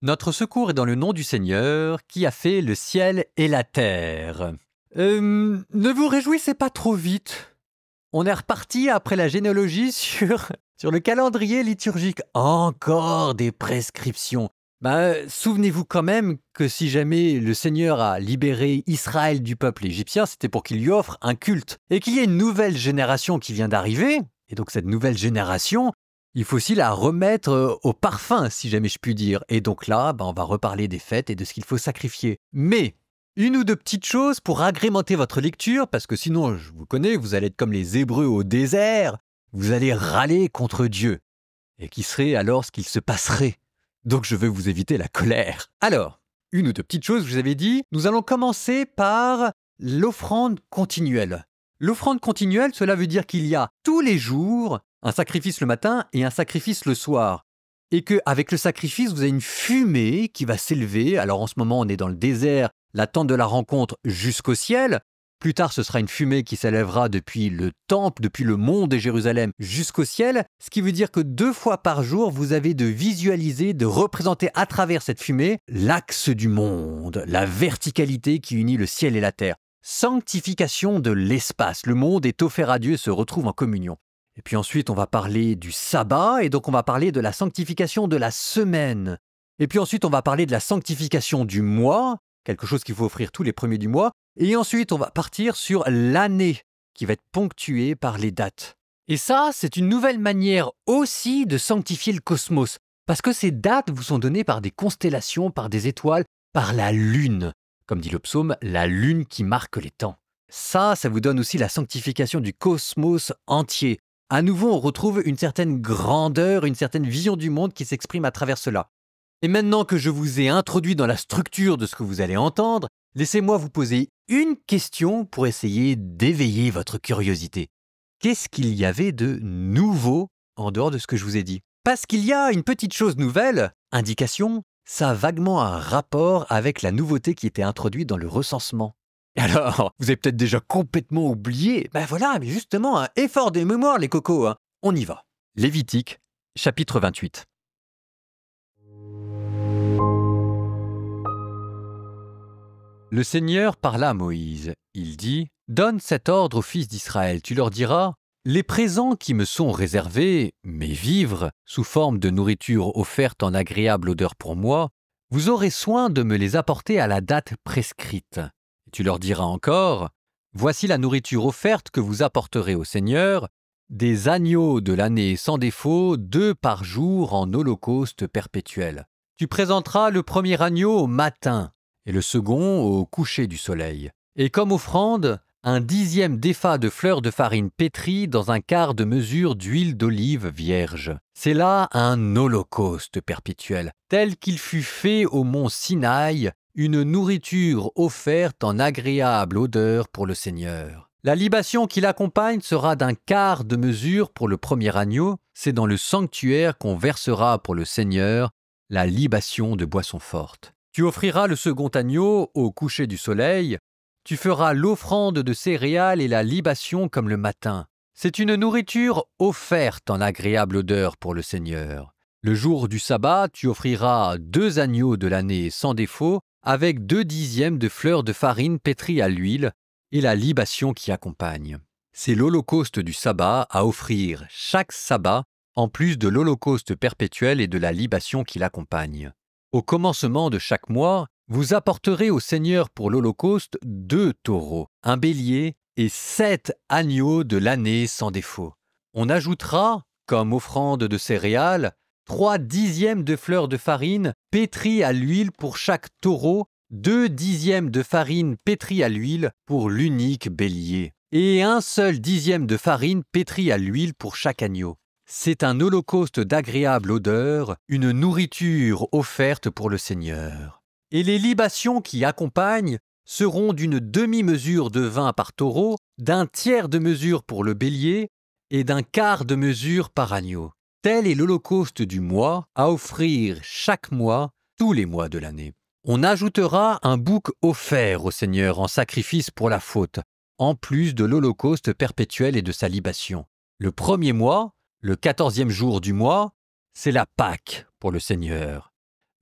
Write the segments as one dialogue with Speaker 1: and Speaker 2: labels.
Speaker 1: Notre secours est dans le nom du Seigneur qui a fait le ciel et la terre. Ne vous réjouissez pas trop vite. On est reparti après la généalogie sur le calendrier liturgique. Encore des prescriptions. Souvenez-vous quand même que si jamais le Seigneur a libéré Israël du peuple égyptien, c'était pour qu'il lui offre un culte. Et qu'il y ait une nouvelle génération qui vient d'arriver. Et donc cette nouvelle génération, il faut aussi la remettre au parfum, si jamais je puis dire. Et donc là, on va reparler des fêtes et de ce qu'il faut sacrifier. Mais une ou deux petites choses pour agrémenter votre lecture, parce que sinon, je vous connais, vous allez être comme les Hébreux au désert, vous allez râler contre Dieu. Et qui serait alors ce qu'il se passerait? Donc je veux vous éviter la colère. Alors, une ou deux petites choses, je vous avais dit, nous allons commencer par l'offrande continuelle. L'offrande continuelle, cela veut dire qu'il y a tous les jours un sacrifice le matin et un sacrifice le soir. Et qu'avec le sacrifice, vous avez une fumée qui va s'élever. Alors en ce moment, on est dans le désert, la tente de la rencontre jusqu'au ciel. Plus tard, ce sera une fumée qui s'élèvera depuis le temple, depuis le mont de Jérusalem jusqu'au ciel. Ce qui veut dire que 2 fois par jour, vous avez de visualiser, de représenter à travers cette fumée l'axe du monde, la verticalité qui unit le ciel et la terre. Sanctification de l'espace. Le monde est offert à Dieu et se retrouve en communion. Et puis ensuite, on va parler du sabbat, et donc on va parler de la sanctification de la semaine. Et puis ensuite, on va parler de la sanctification du mois, quelque chose qu'il faut offrir tous les premiers du mois. Et ensuite, on va partir sur l'année, qui va être ponctuée par les dates. Et ça, c'est une nouvelle manière aussi de sanctifier le cosmos, parce que ces dates vous sont données par des constellations, par des étoiles, par la lune. Comme dit le psaume, la lune qui marque les temps. Ça vous donne aussi la sanctification du cosmos entier. À nouveau, on retrouve une certaine grandeur, une certaine vision du monde qui s'exprime à travers cela. Et maintenant que je vous ai introduit dans la structure de ce que vous allez entendre, laissez-moi vous poser une question pour essayer d'éveiller votre curiosité. Qu'est-ce qu'il y avait de nouveau en dehors de ce que je vous ai dit? Parce qu'il y a une petite chose nouvelle, indication, ça a vaguement un rapport avec la nouveauté qui était introduite dans le recensement. Alors, vous avez peut-être déjà complètement oublié. Voilà, mais justement, un effort de mémoire, les cocos. On y va. Lévitique, chapitre 28. Le Seigneur parla à Moïse. Il dit « Donne cet ordre aux fils d'Israël. Tu leur diras « Les présents qui me sont réservés, mes vivres, sous forme de nourriture offerte en agréable odeur pour moi, vous aurez soin de me les apporter à la date prescrite. » Tu leur diras encore, « Voici la nourriture offerte que vous apporterez au Seigneur, des agneaux de l'année sans défaut, 2 par jour en holocauste perpétuel. Tu présenteras le premier agneau au matin et le second au coucher du soleil. Et comme offrande, un 10e d'épha de fleurs de farine pétrie dans un quart de mesure d'huile d'olive vierge. C'est là un holocauste perpétuel, tel qu'il fut fait au mont Sinaï, une nourriture offerte en agréable odeur pour le Seigneur. La libation qui l'accompagne sera d'un quart de mesure pour le premier agneau. C'est dans le sanctuaire qu'on versera pour le Seigneur la libation de boisson forte. Tu offriras le second agneau au coucher du soleil. Tu feras l'offrande de céréales et la libation comme le matin. C'est une nourriture offerte en agréable odeur pour le Seigneur. Le jour du sabbat, tu offriras 2 agneaux de l'année sans défaut, avec 2 dixièmes de fleurs de farine pétrie à l'huile et la libation qui accompagne. C'est l'holocauste du sabbat à offrir chaque sabbat, en plus de l'holocauste perpétuel et de la libation qui l'accompagne. Au commencement de chaque mois, vous apporterez au Seigneur pour l'holocauste 2 taureaux, un bélier et 7 agneaux de l'année sans défaut. On ajoutera, comme offrande de céréales, 3 dixièmes de fleurs de farine pétries à l'huile pour chaque taureau, 2 dixièmes de farine pétrie à l'huile pour l'unique bélier, et un seul dixième de farine pétrie à l'huile pour chaque agneau. C'est un holocauste d'agréable odeur, une nourriture offerte pour le Seigneur. Et les libations qui accompagnent seront d'une demi-mesure de vin par taureau, d'un tiers de mesure pour le bélier et d'un quart de mesure par agneau. Tel est l'holocauste du mois à offrir chaque mois, tous les mois de l'année. On ajoutera un bouc offert au Seigneur en sacrifice pour la faute, en plus de l'holocauste perpétuel et de sa libation. Le premier mois, le 14e jour du mois, c'est la Pâque pour le Seigneur.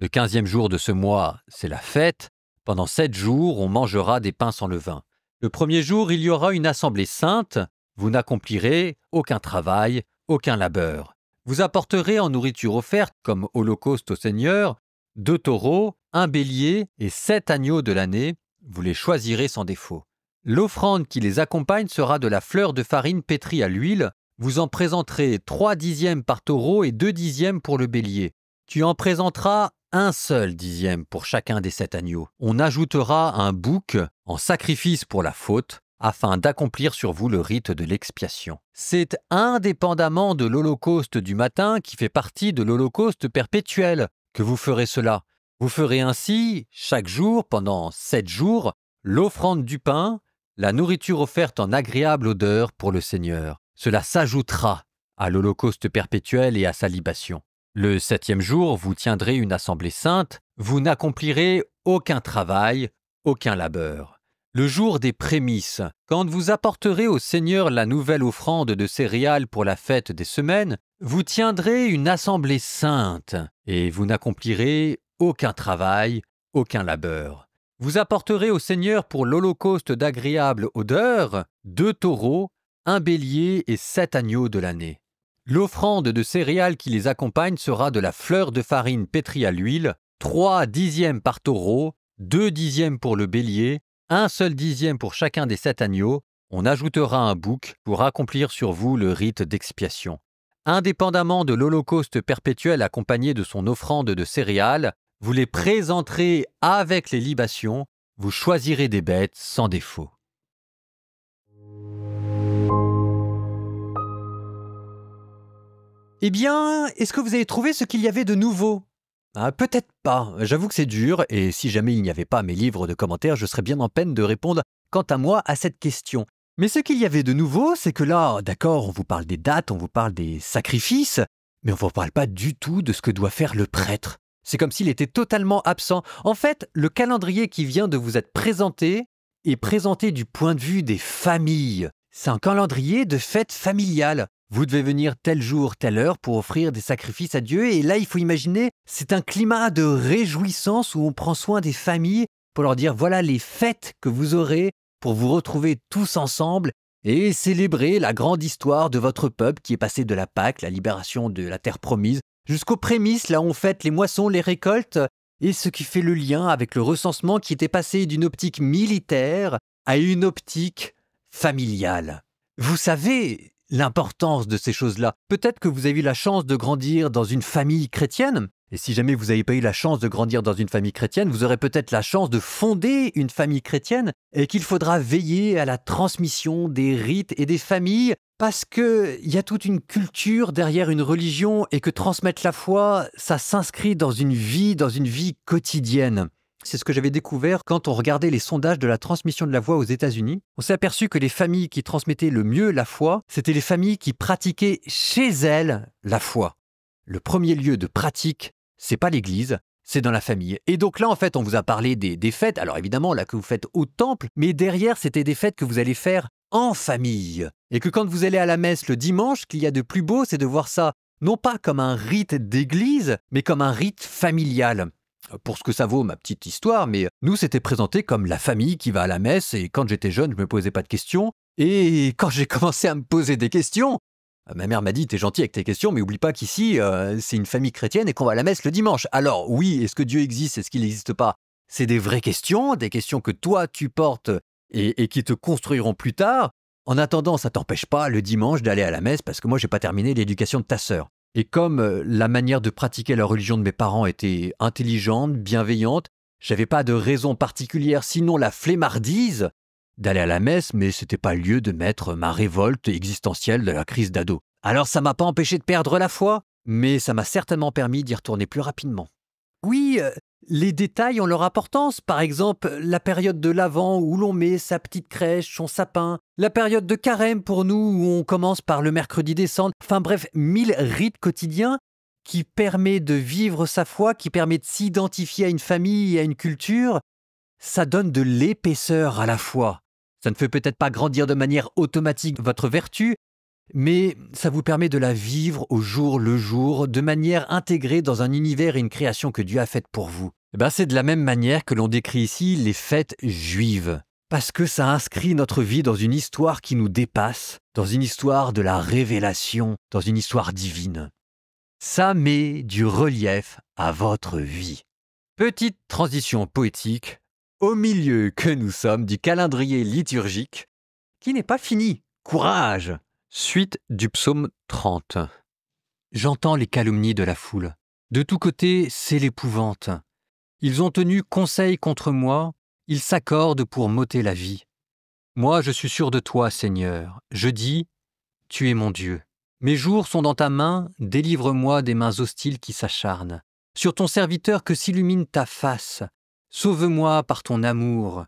Speaker 1: Le 15e jour de ce mois, c'est la fête. Pendant 7 jours, on mangera des pains sans levain. Le premier jour, il y aura une assemblée sainte. Vous n'accomplirez aucun travail, aucun labeur. Vous apporterez en nourriture offerte, comme holocauste au Seigneur, 2 taureaux, un bélier et 7 agneaux de l'année. Vous les choisirez sans défaut. L'offrande qui les accompagne sera de la fleur de farine pétrie à l'huile. Vous en présenterez 3 dixièmes par taureau et 2 dixièmes pour le bélier. Tu en présenteras un seul dixième pour chacun des 7 agneaux. On ajoutera un bouc en sacrifice pour la faute, afin d'accomplir sur vous le rite de l'expiation. C'est indépendamment de l'holocauste du matin qui fait partie de l'holocauste perpétuel que vous ferez cela. Vous ferez ainsi, chaque jour, pendant 7 jours, l'offrande du pain, la nourriture offerte en agréable odeur pour le Seigneur. Cela s'ajoutera à l'holocauste perpétuel et à sa libation. Le 7e jour, vous tiendrez une assemblée sainte, vous n'accomplirez aucun travail, aucun labeur. Le jour des prémices, quand vous apporterez au Seigneur la nouvelle offrande de céréales pour la fête des semaines, vous tiendrez une assemblée sainte, et vous n'accomplirez aucun travail, aucun labeur. Vous apporterez au Seigneur pour l'holocauste d'agréable odeur 2 taureaux, un bélier et 7 agneaux de l'année. L'offrande de céréales qui les accompagne sera de la fleur de farine pétrie à l'huile, 3 dixièmes par taureau, 2 dixièmes pour le bélier, un seul dixième pour chacun des 7 agneaux. On ajoutera un bouc pour accomplir sur vous le rite d'expiation. Indépendamment de l'holocauste perpétuel accompagné de son offrande de céréales, vous les présenterez avec les libations, vous choisirez des bêtes sans défaut. Eh bien, est-ce que vous avez trouvé ce qu'il y avait de nouveau ? Peut-être pas, j'avoue que c'est dur, et si jamais il n'y avait pas mes livres de commentaires, je serais bien en peine de répondre, quant à moi, à cette question. Mais ce qu'il y avait de nouveau, c'est que là, d'accord, on vous parle des dates, on vous parle des sacrifices, mais on ne vous parle pas du tout de ce que doit faire le prêtre. C'est comme s'il était totalement absent. En fait, le calendrier qui vient de vous être présenté est présenté du point de vue des familles. C'est un calendrier de fêtes familiales. Vous devez venir tel jour, telle heure pour offrir des sacrifices à Dieu. Et là, il faut imaginer, c'est un climat de réjouissance où on prend soin des familles pour leur dire voilà les fêtes que vous aurez pour vous retrouver tous ensemble et célébrer la grande histoire de votre peuple qui est passé de la Pâque, la libération de la terre promise, jusqu'aux prémices, là où on fête les moissons, les récoltes, et ce qui fait le lien avec le recensement qui était passé d'une optique militaire à une optique familiale. Vous savez l'importance de ces choses-là. Peut-être que vous avez eu la chance de grandir dans une famille chrétienne, et si jamais vous n'avez pas eu la chance de grandir dans une famille chrétienne, vous aurez peut-être la chance de fonder une famille chrétienne, et qu'il faudra veiller à la transmission des rites et des familles, parce qu'il y a toute une culture derrière une religion, et que transmettre la foi, ça s'inscrit dans une vie quotidienne. C'est ce que j'avais découvert quand on regardait les sondages de la transmission de la foi aux États-Unis. On s'est aperçu que les familles qui transmettaient le mieux la foi, c'était les familles qui pratiquaient chez elles la foi. Le premier lieu de pratique, c'est pas l'église, c'est dans la famille. Et donc là, en fait, on vous a parlé des fêtes, alors évidemment, là, que vous faites au temple, mais derrière, c'était des fêtes que vous allez faire en famille. Et que quand vous allez à la messe le dimanche, ce qu'il y a de plus beau, c'est de voir ça, non pas comme un rite d'église, mais comme un rite familial. Pour ce que ça vaut, ma petite histoire, mais nous, c'était présenté comme la famille qui va à la messe, et quand j'étais jeune, je me posais pas de questions, et quand j'ai commencé à me poser des questions, ma mère m'a dit « T'es gentil avec tes questions, mais oublie pas qu'ici, c'est une famille chrétienne et qu'on va à la messe le dimanche. » Alors oui, est-ce que Dieu existe, est-ce qu'il n'existe pas ? C'est des vraies questions, des questions que toi, tu portes et qui te construiront plus tard. En attendant, ça t'empêche pas le dimanche d'aller à la messe, parce que moi, j'ai pas terminé l'éducation de ta sœur. Et comme la manière de pratiquer la religion de mes parents était intelligente, bienveillante, j'avais pas de raison particulière, sinon la flemmardise, d'aller à la messe, mais c'était pas le lieu de mettre ma révolte existentielle de la crise d'ado. Alors ça m'a pas empêché de perdre la foi, mais ça m'a certainement permis d'y retourner plus rapidement. Oui, les détails ont leur importance. Par exemple, la période de l'Avent où l'on met sa petite crèche, son sapin. La période de carême pour nous où on commence par le mercredi des cendres. Enfin bref, 1000 rites quotidiens qui permet de vivre sa foi, qui permet de s'identifier à une famille et à une culture. Ça donne de l'épaisseur à la foi. Ça ne fait peut-être pas grandir de manière automatique votre vertu, mais ça vous permet de la vivre au jour le jour, de manière intégrée dans un univers et une création que Dieu a faite pour vous. C'est de la même manière que l'on décrit ici les fêtes juives, parce que ça inscrit notre vie dans une histoire qui nous dépasse, dans une histoire de la révélation, dans une histoire divine. Ça met du relief à votre vie. Petite transition poétique, au milieu que nous sommes du calendrier liturgique, qui n'est pas fini. Courage! Suite du psaume 30. J'entends les calomnies de la foule. De tous côtés, c'est l'épouvante. Ils ont tenu conseil contre moi, ils s'accordent pour m'ôter la vie. Moi, je suis sûr de toi, Seigneur. Je dis, tu es mon Dieu. Mes jours sont dans ta main, délivre-moi des mains hostiles qui s'acharnent. Sur ton serviteur que s'illumine ta face. Sauve-moi par ton amour.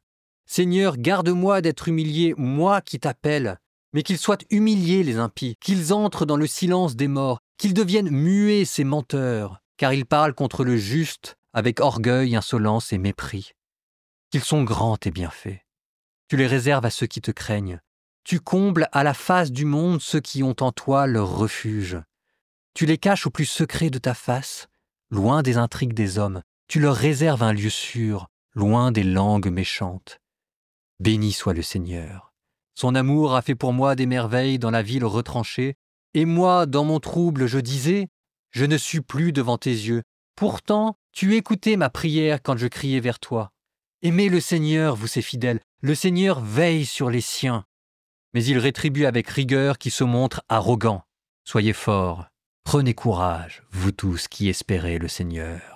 Speaker 1: Seigneur, garde-moi d'être humilié, moi qui t'appelle. Mais qu'ils soient humiliés les impies, qu'ils entrent dans le silence des morts, qu'ils deviennent muets ces menteurs, car ils parlent contre le juste avec orgueil, insolence et mépris. Qu'ils sont grands tes bienfaits. Tu les réserves à ceux qui te craignent. Tu combles à la face du monde ceux qui ont en toi leur refuge. Tu les caches au plus secret de ta face, loin des intrigues des hommes. Tu leur réserves un lieu sûr, loin des langues méchantes. Béni soit le Seigneur. Son amour a fait pour moi des merveilles dans la ville retranchée, et moi, dans mon trouble, je disais, je ne suis plus devant tes yeux. Pourtant, tu écoutais ma prière quand je criais vers toi. Aimez le Seigneur, vous ses fidèles, le Seigneur veille sur les siens. Mais il rétribue avec rigueur qui se montre arrogant. Soyez forts, prenez courage, vous tous qui espérez le Seigneur.